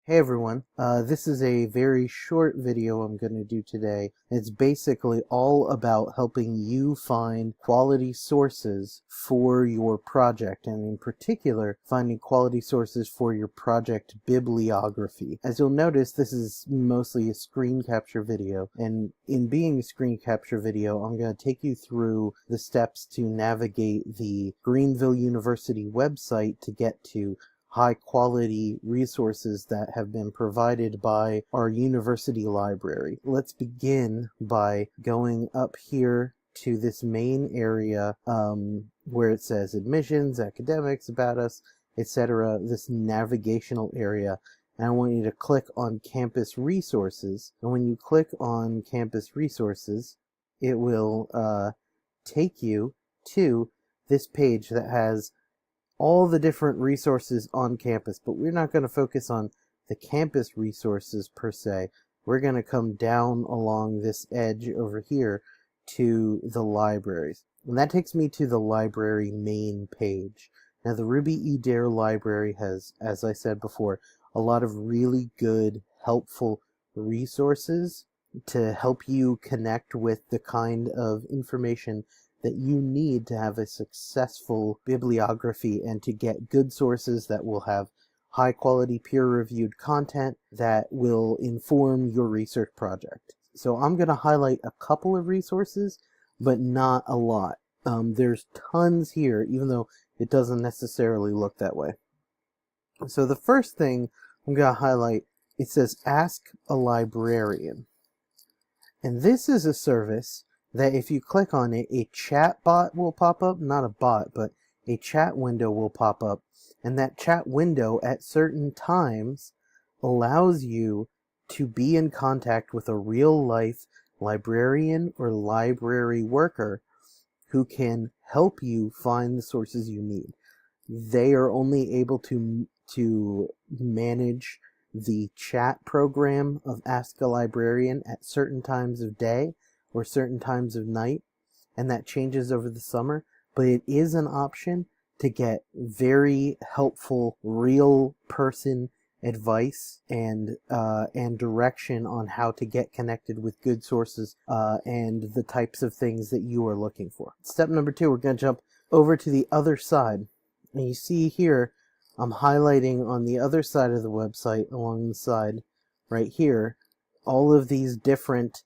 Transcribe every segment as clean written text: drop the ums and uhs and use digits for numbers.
Hey everyone, this is a very short video I'm going to do today. It's basically all about helping you find quality sources for your project, and in particular, finding quality sources for your project bibliography. As you'll notice, this is mostly a screen capture video, and in being a screen capture video, I'm going to take you through the steps to navigate the Greenville University website to get to high quality resources that have been provided by our university library. Let's begin by going up here to this main area where it says admissions, academics, about us, etc. This navigational area. And I want you to click on campus resources. And when you click on campus resources, it will take you to this page that has all the different resources on campus, but we're not going to focus on the campus resources per se. We're going to come down along this edge over here to the libraries. And that takes me to the library main page. Now the Ruby eDare library has, as I said before, a lot of really good, helpful resources to help you connect with the kind of information that you need to have a successful bibliography and to get good sources that will have high quality peer-reviewed content that will inform your research project. So I'm going to highlight a couple of resources, but not a lot. There's tons here, even though it doesn't necessarily look that way. So the first thing I'm going to highlight, it says Ask a Librarian. And this is a service that if you click on it, a chat bot will pop up, not a bot, but a chat window will pop up. And that chat window at certain times allows you to be in contact with a real life librarian or library worker who can help you find the sources you need. They are only able to manage the chat program of Ask a Librarian at certain times of day or certain times of night, and that changes over the summer, but it is an option to get very helpful real person advice and direction on how to get connected with good sources and the types of things that you are looking for. Step number 2, we're going to jump over to the other side, and you see here I'm highlighting on the other side of the website, along the side right here, all of these different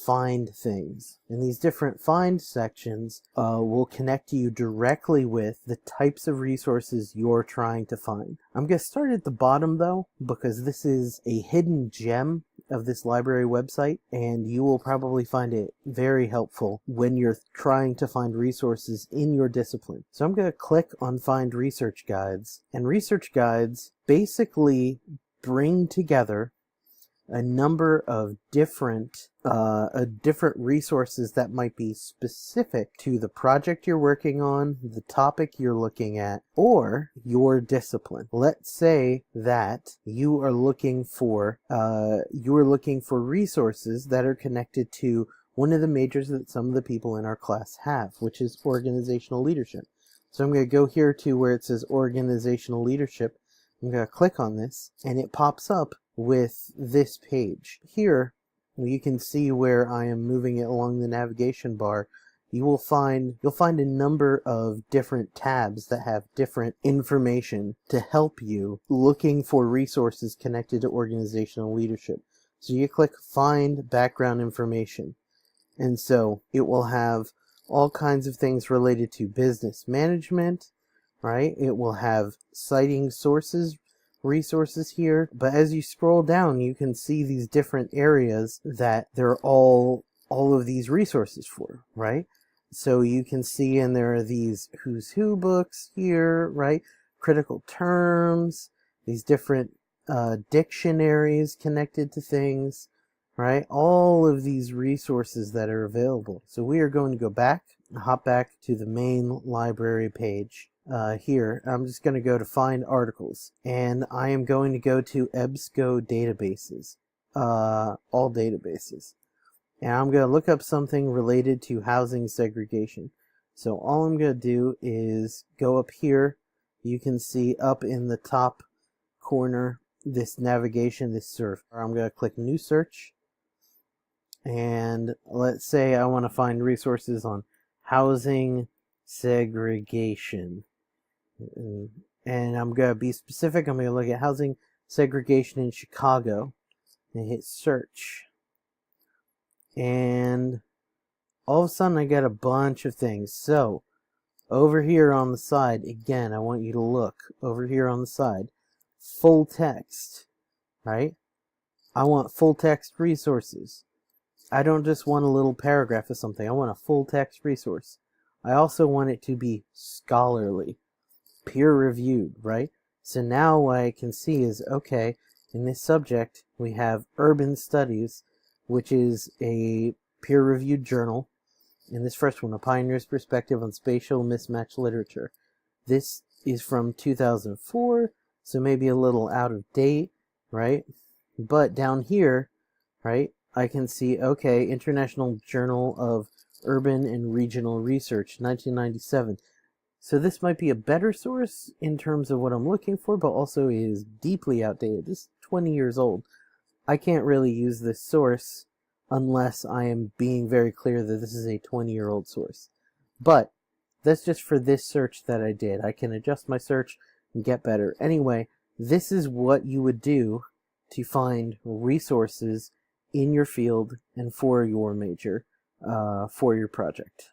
find things, and these different find sections will connect you directly with the types of resources you're trying to find. I'm going to start at the bottom though, because this is a hidden gem of this library website, and you will probably find it very helpful when you're trying to find resources in your discipline. So I'm going to click on Find Research Guides, and research guides basically bring together a number of different resources that might be specific to the project you're working on, the topic you're looking at, or your discipline. Let's say that you are looking for resources that are connected to one of the majors that some of the people in our class have, which is organizational leadership. So I'm going to go here to where it says organizational leadership. I'm going to click on this, and it pops up with this page. Here you can see where I am moving it along the navigation bar. You'll find a number of different tabs that have different information to help you looking for resources connected to organizational leadership. So you click Find Background Information, and so it will have all kinds of things related to business management, right? It will have citing sources resources here, but as you scroll down you can see these different areas that they're all of these resources for, right? So you can see, and there are these Who's Who books here, right? Critical terms, these different dictionaries connected to things, right? All of these resources that are available. So we are going to go back, hop back to the main library page. Here, I'm just going to go to Find Articles, and I am going to go to EBSCO databases, all databases, and I'm going to look up something related to housing segregation. So all I'm going to do is go up here. You can see up in the top corner this navigation, this surf. I'm going to click new search, and let's say I want to find resources on housing segregation, and I'm going to be specific. I'm going to look at housing segregation in Chicago and hit search, and all of a sudden I get a bunch of things. So over here on the side, again, I want you to look over here on the side, full text, right? I want full text resources. I don't just want a little paragraph of something. I want a full text resource. I also want it to be scholarly, peer reviewed, right? So now what I can see is, okay, in this subject we have Urban Studies, which is a peer reviewed journal. In this first one, A Pioneer's Perspective on Spatial Mismatch Literature. This is from 2004, so maybe a little out of date, right? But down here, right, I can see, okay, International Journal of Urban and Regional Research, 1997. So this might be a better source in terms of what I'm looking for, but also is deeply outdated. This is 20 years old. I can't really use this source unless I am being very clear that this is a 20-year-old source. But that's just for this search that I did. I can adjust my search and get better. Anyway, this is what you would do to find resources in your field and for your major, for your project.